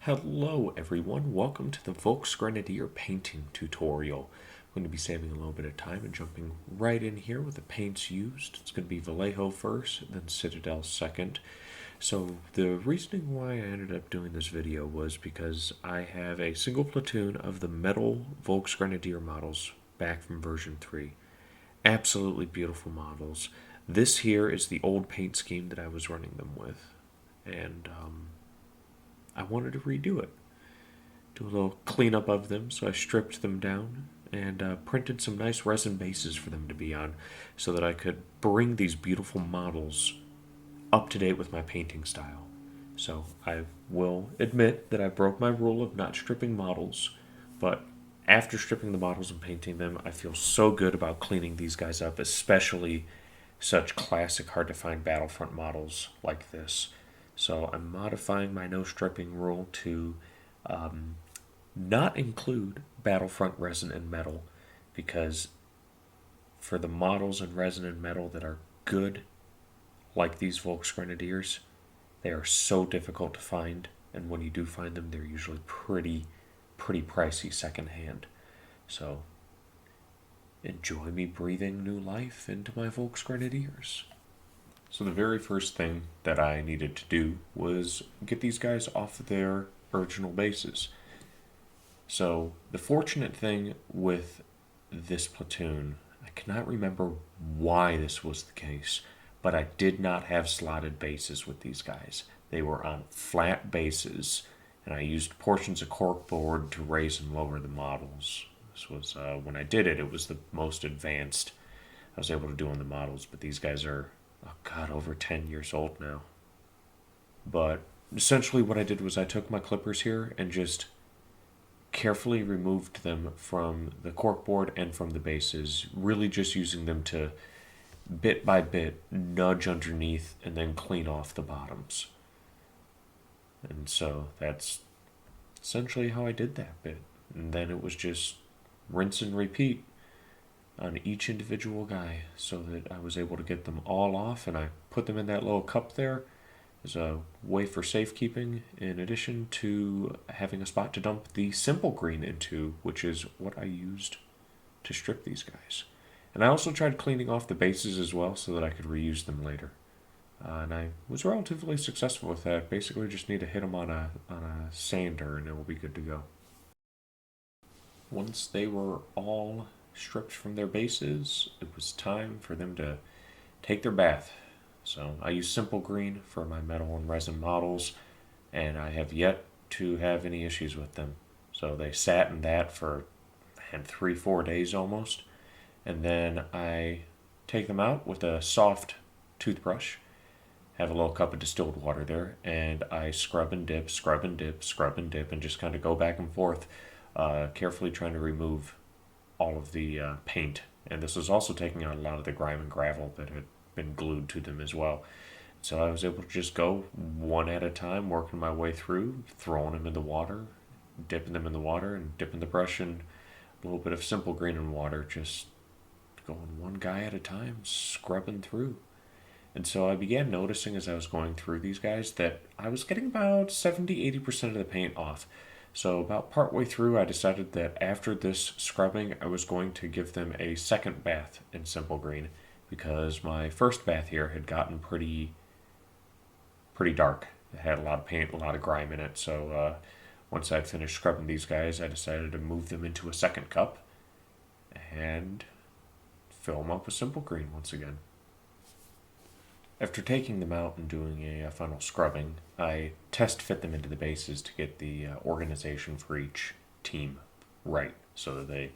Hello everyone, welcome to the Volksgrenadier painting tutorial. I'm going to be saving a little bit of time and jumping right in here with the paints used. It's going to be Vallejo first, then Citadel second. So the reasoning why I ended up doing this video was because I have a single platoon of the Metal Volksgrenadier models back from version 3. Absolutely beautiful models. This here is the old paint scheme that I was running them with. And I wanted to redo it. Do a little cleanup of them, so I stripped them down and printed some nice resin bases for them to be on so that I could bring these beautiful models up to date with my painting style. So I will admit that I broke my rule of not stripping models, but after stripping the models and painting them, I feel so good about cleaning these guys up, especially such classic, hard to find Battlefront models like this. So I'm modifying my no stripping rule to not include Battlefront resin and metal, because for the models in resin and metal that are good, like these Volksgrenadiers, they are so difficult to find, and when you do find them, they're usually pretty pricey secondhand. So enjoy me breathing new life into my Volksgrenadiers. So the very first thing that I needed to do was get these guys off their original bases. So the fortunate thing with this platoon, I cannot remember why this was the case, but I did not have slotted bases with these guys. They were on flat bases, and I used portions of corkboard to raise and lower the models. This was, when I did it, it was the most advanced I was able to do on the models, but these guys are, oh god, over 10 years old now. But essentially what I did was I took my clippers here and just carefully removed them from the corkboard and from the bases, really just using them to bit by bit nudge underneath and then clean off the bottoms. And so that's essentially how I did that bit. And then it was just rinse and repeat on each individual guy so that I was able to get them all off, and I put them in that little cup there as a way for safekeeping, in addition to having a spot to dump the simple green into, which is what I used to strip these guys. And I also tried cleaning off the bases as well so that I could reuse them later. And I was relatively successful with that. Basically just need to hit them on a sander and it will be good to go. Once they were all stripped from their bases, it was time for them to take their bath. So I use simple green for my metal and resin models, and I have yet to have any issues with them. So they sat in that for 3-4 days almost, and then I take them out with a soft toothbrush, have a little cup of distilled water there, and I scrub and dip, scrub and dip, scrub and dip, and just kind of go back and forth, carefully trying to remove all of the paint. And this was also taking out a lot of the grime and gravel that had been glued to them as well. So I was able to just go one at a time, working my way through, throwing them in the water, dipping them in the water, and dipping the brush in a little bit of simple green and water, just going one guy at a time, scrubbing through. And so I began noticing as I was going through these guys that I was getting about 70-80% of the paint off. So about partway through, I decided that after this scrubbing, I was going to give them a second bath in simple green, because my first bath here had gotten pretty dark. It had a lot of paint, a lot of grime in it. So once I'd finished scrubbing these guys, I decided to move them into a second cup and fill them up with simple green once again. After taking them out and doing a final scrubbing, I test fit them into the bases to get the organization for each team right, so that they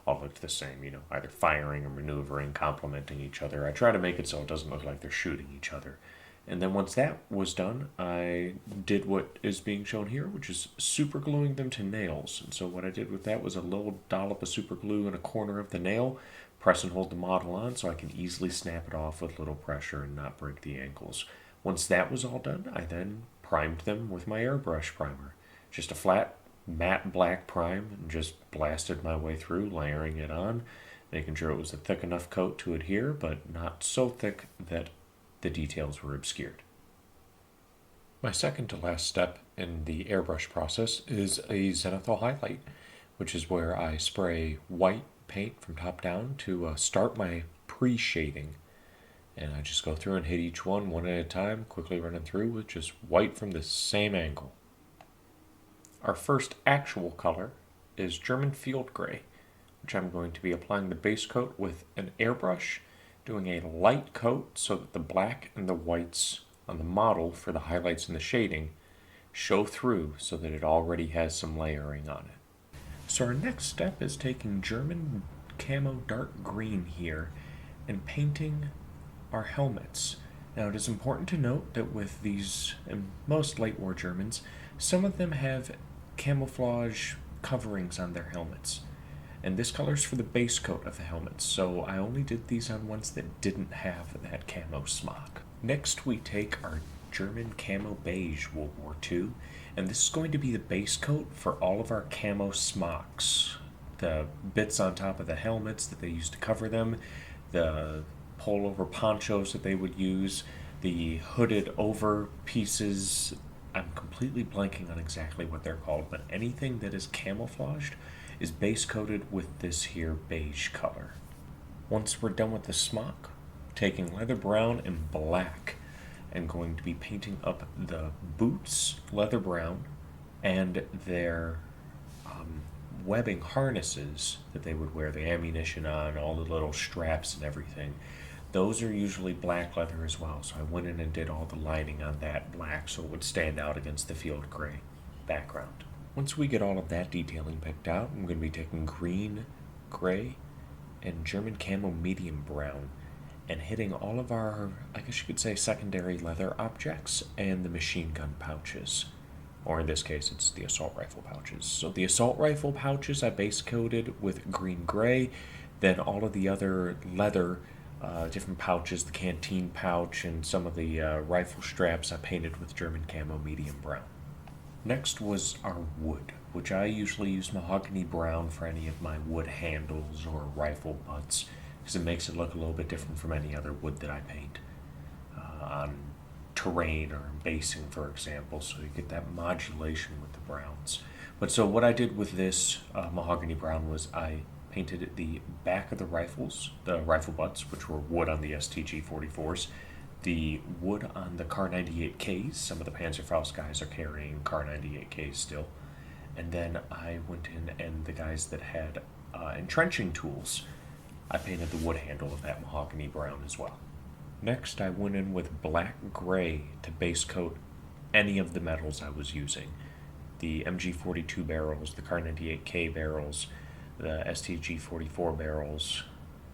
all looked the same, either firing or maneuvering, complementing each other. I try to make it so it doesn't look like they're shooting each other. And then once that was done, I did what is being shown here, which is super gluing them to nails. And so what I did with that was a little dollop of super glue in a corner of the nail, press and hold the model on so I can easily snap it off with little pressure and not break the ankles. Once that was all done, I then primed them with my airbrush primer. Just a flat matte black prime, and just blasted my way through, layering it on, making sure it was a thick enough coat to adhere, but not so thick that the details were obscured. My second to last step in the airbrush process is a zenithal highlight, which is where I spray white paint from top down to start my pre-shading. And I just go through and hit each one at a time, quickly running through with just white from the same angle. Our first actual color is German Field Gray, which I'm going to be applying the base coat with an airbrush, doing a light coat so that the black and the whites on the model for the highlights and the shading show through so that it already has some layering on it. So our next step is taking German Camo dark green here and painting our helmets. Now it is important to note that with these, and most late war Germans, some of them have camouflage coverings on their helmets. And this color is for the base coat of the helmets, so I only did these on ones that didn't have that camo smock. Next we take our German Camo Beige World War II, and this is going to be the base coat for all of our camo smocks. The bits on top of the helmets that they used to cover them, the pullover ponchos that they would use, the hooded over pieces. I'm completely blanking on exactly what they're called, but anything that is camouflaged is base coated with this here beige color. Once we're done with the smock, taking leather brown and black and going to be painting up the boots leather brown and their webbing harnesses that they would wear the ammunition on, all the little straps and everything. Those are usually black leather as well, so I went in and did all the lining on that black so it would stand out against the field gray background. Once we get all of that detailing picked out, I'm going to be taking green, gray, and German Camo medium brown and hitting all of our, I guess you could say, secondary leather objects and the machine gun pouches. Or in this case, it's the assault rifle pouches. So the assault rifle pouches I base coated with green gray, then all of the other leather different pouches, the canteen pouch, and some of the rifle straps I painted with German Camo medium brown. Next was our wood, which I usually use Mahogany Brown for any of my wood handles or rifle butts, because it makes it look a little bit different from any other wood that I paint on terrain or basing, for example, so you get that modulation with the browns. But so what I did with this Mahogany Brown was I painted the back of the rifles, the rifle butts, which were wood on the STG-44s, the wood on the Kar-98Ks. Some of the Panzerfaust guys are carrying Kar-98Ks still. And then I went in and the guys that had entrenching tools, I painted the wood handle of that Mahogany Brown as well. Next, I went in with black gray to base coat any of the metals I was using. The MG42 barrels, the Kar-98K barrels, the STG-44 barrels.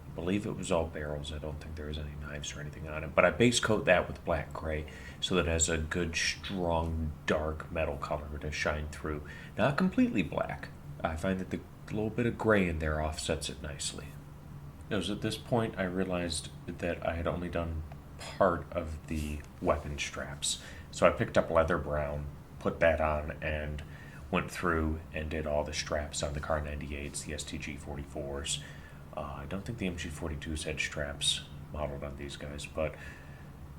I believe it was all barrels. I don't think there was any knives or anything on it. But I base coat that with black gray so that it has a good, strong, dark metal color to shine through. Not completely black. I find that the little bit of gray in there offsets it nicely. It was at this point I realized that I had only done part of the weapon straps. So I picked up leather brown, put that on, and went through and did all the straps on the Kar-98s, the STG-44s. I don't think the MG-42s had straps modeled on these guys, but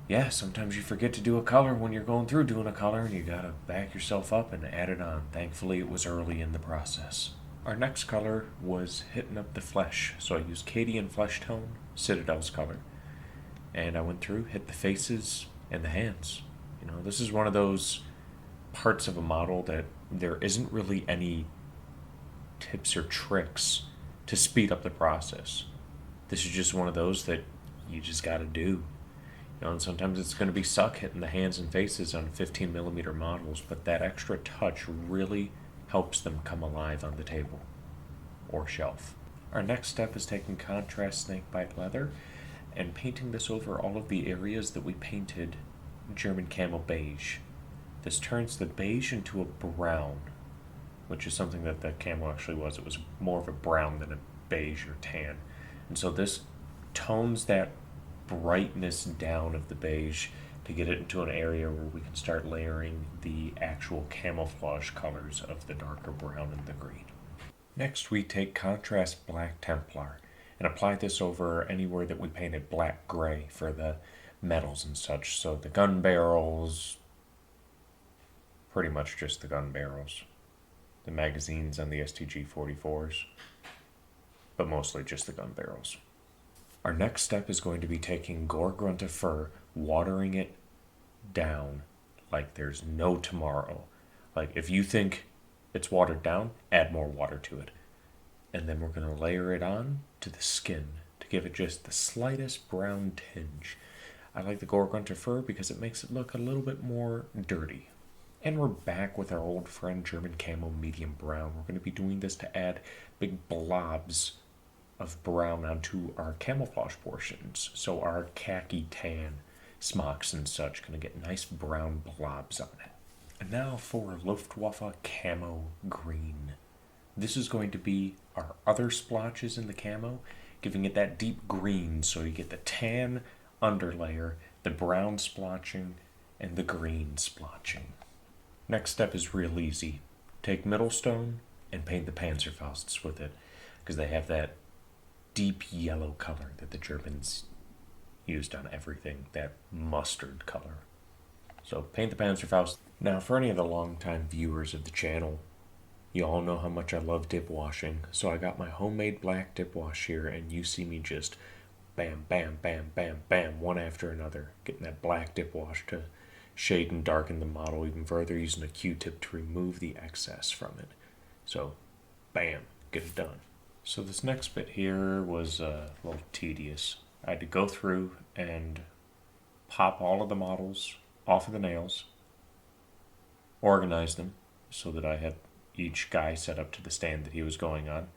yeah, sometimes you forget to do a color when you're going through doing a color, and you gotta back yourself up and add it on. Thankfully, it was early in the process. Our next color was hitting up the flesh, so I used Cadian Fleshtone, Citadel's color, and I went through, hit the faces and the hands. You know, this is one of those parts of a model that there isn't really any tips or tricks to speed up the process. This is just one of those that you just gotta do. You know, and sometimes it's going to be suck hitting the hands and faces on 15mm models, but that extra touch really helps them come alive on the table or shelf. Our next step is taking contrast Snakebite Leather and painting this over all of the areas that we painted German Camo Beige. This turns the beige into a brown, which is something that the camo actually was. It was more of a brown than a beige or tan. And so this tones that brightness down of the beige to get it into an area where we can start layering the actual camouflage colors of the darker brown and the green. Next, we take contrast black Templar and apply this over anywhere that we painted black gray for the metals and such. So the gun barrels, pretty much just the gun barrels. The magazines on the STG-44s, but mostly just the gun barrels. Our next step is going to be taking Gore-Grunta Fur, watering it down like there's no tomorrow. Like, if you think it's watered down, add more water to it. And then we're going to layer it on to the skin to give it just the slightest brown tinge. I like the Gore-Grunta Fur because it makes it look a little bit more dirty. And we're back with our old friend German Camo Medium Brown. We're going to be doing this to add big blobs of brown onto our camouflage portions. So our khaki tan smocks and such going to get nice brown blobs on it. And now for Luftwaffe Camo Green. This is going to be our other splotches in the camo, giving it that deep green so you get the tan underlayer, the brown splotching, and the green splotching. Next step is real easy. Take Middlestone and paint the Panzerfausts with it, because they have that deep yellow color that the Germans used on everything, that mustard color. So paint the Panzerfaust. Now, for any of the longtime viewers of the channel, you all know how much I love dip washing, so I got my homemade black dip wash here, and you see me just bam, bam, bam, bam, bam, one after another, getting that black dip wash to shade and darken the model even further, using a Q-tip to remove the excess from it. So, bam, get it done. So this next bit here was a little tedious. I had to go through and pop all of the models off of the nails, organize them so that I had each guy set up to the stand that he was going on.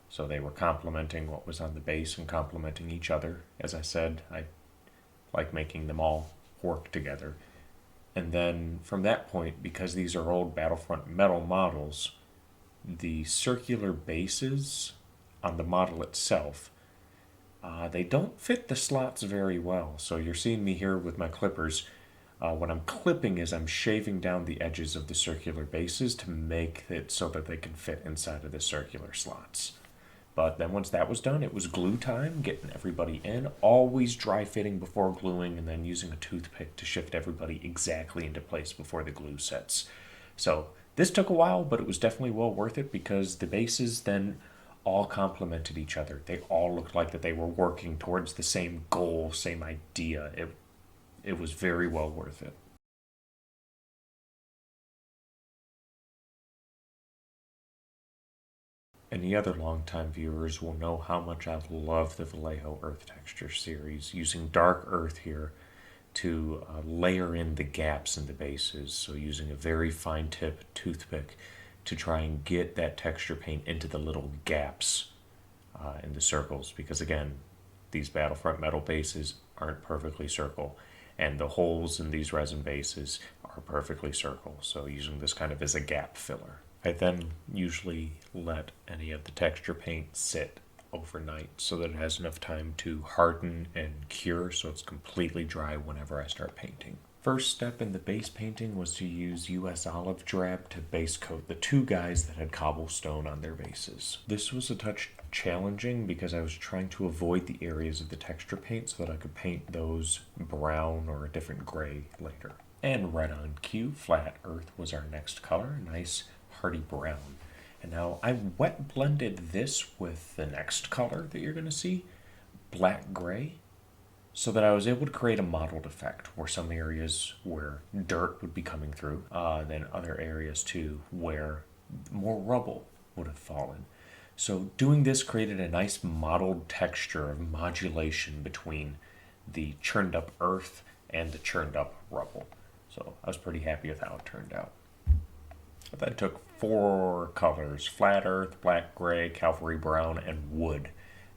So they were complementing what was on the base and complementing each other. As I said, I like making them all work together. And then from that point, because these are old Battlefront metal models, the circular bases on the model itself, they don't fit the slots very well. So you're seeing me here with my clippers. What I'm clipping is I'm shaving down the edges of the circular bases to make it so that they can fit inside of the circular slots. But then once that was done, it was glue time, getting everybody in, always dry fitting before gluing, and then using a toothpick to shift everybody exactly into place before the glue sets. So this took a while, but it was definitely well worth it because the bases then all complemented each other. They all looked like that they were working towards the same goal, same idea. It was very well worth it. Any other longtime viewers will know how much I love the Vallejo Earth Texture series, using dark earth here to layer in the gaps in the bases, so using a very fine tip toothpick to try and get that texture paint into the little gaps in the circles, because again, these Battlefront metal bases aren't perfectly circle, and the holes in these resin bases are perfectly circle, so using this kind of as a gap filler. I then usually let any of the texture paint sit overnight so that it has enough time to harden and cure so it's completely dry whenever I start painting. First step in the base painting was to use US Olive Drab to base coat the two guys that had cobblestone on their bases. This was a touch challenging because I was trying to avoid the areas of the texture paint so that I could paint those brown or a different gray later. And right on cue, Flat Earth was our next color, nice hearty brown. And now I wet blended this with the next color that you're going to see, Black Gray, so that I was able to create a mottled effect where some areas where dirt would be coming through, then other areas too where more rubble would have fallen. So doing this created a nice mottled texture of modulation between the churned up earth and the churned up rubble. So I was pretty happy with how it turned out. I then took 4 colors, Flat Earth, Black Gray, Calvary Brown, and Wood,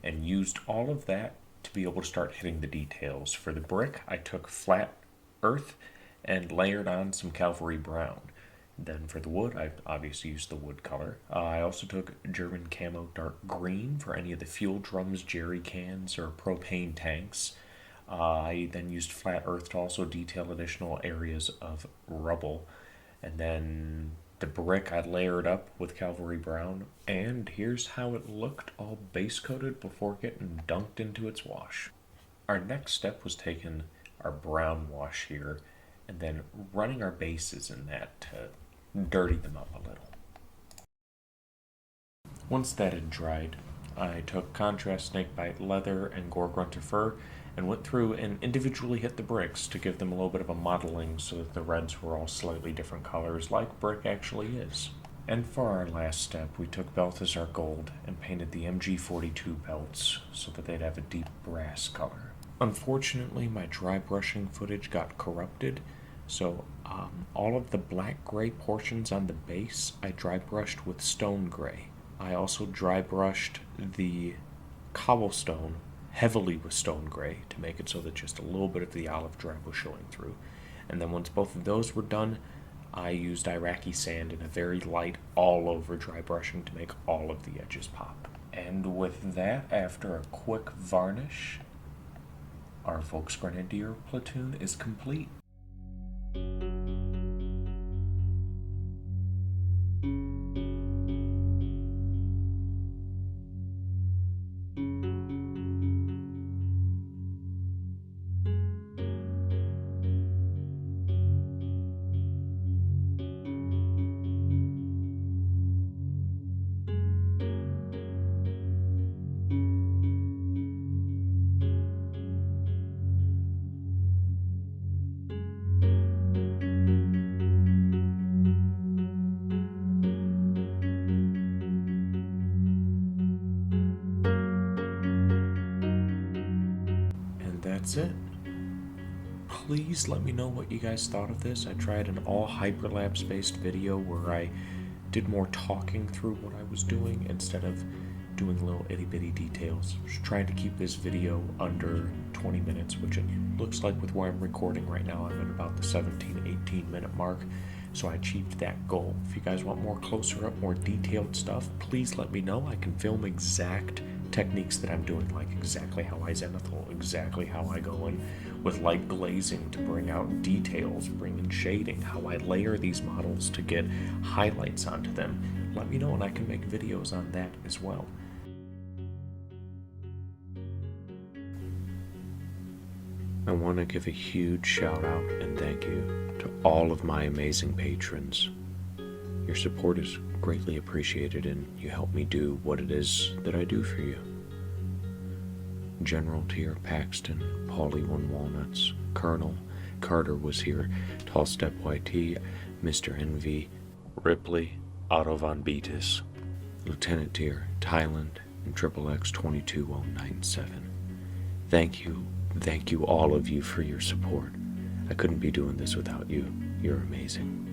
and used all of that to be able to start hitting the details. For the brick, I took Flat Earth and layered on some Calvary Brown. Then for the wood, I obviously used the wood color. I also took German Camo Dark Green for any of the fuel drums, jerry cans, or propane tanks. I then used Flat Earth to also detail additional areas of rubble. And then the brick I layered up with Calvary Brown, and here's how it looked all base coated before getting dunked into its wash. Our next step was taking our brown wash here and then running our bases in that to dirty them up a little. Once that had dried, I took contrast Snakebite Leather and Gore-Grunta Fur and went through and individually hit the bricks to give them a little bit of a modeling so that the reds were all slightly different colors like brick actually is. And for our last step, we took Balthasar Gold and painted the MG42 belts so that they'd have a deep brass color. Unfortunately, my dry brushing footage got corrupted, so all of the black-gray portions on the base I dry brushed with stone gray. I also dry brushed the cobblestone heavily with stone gray to make it so that just a little bit of the olive drab was showing through. And then once both of those were done, I used Iraqi Sand in a very light all-over dry brushing to make all of the edges pop. And with that, after a quick varnish, our Volksgrenadier platoon is complete. That's it. Please let me know what you guys thought of this. I tried an all hyperlapse based video where I did more talking through what I was doing instead of doing little itty bitty details. Just trying to keep this video under 20 minutes, which it looks like with where I'm recording right now. I'm at about the 17-18 minute mark, so I achieved that goal. If you guys want more closer up, more detailed stuff, please let me know. I can film exact techniques that I'm doing, like exactly how I zenithal, exactly how I go in with light glazing to bring out details, bring in shading, how I layer these models to get highlights onto them. Let me know and I can make videos on that as well. I want to give a huge shout out and thank you to all of my amazing patrons. Your support is greatly appreciated and you help me do what it is that I do for you. General Tier Paxton, Paulie One Walnuts, Colonel Carter was here, Tall Step YT, Mr. NV, Ripley, Otto Von Beatus, Lieutenant Tier, Thailand, and XXX 22097. Thank you all of you for your support. I couldn't be doing this without you. You're amazing.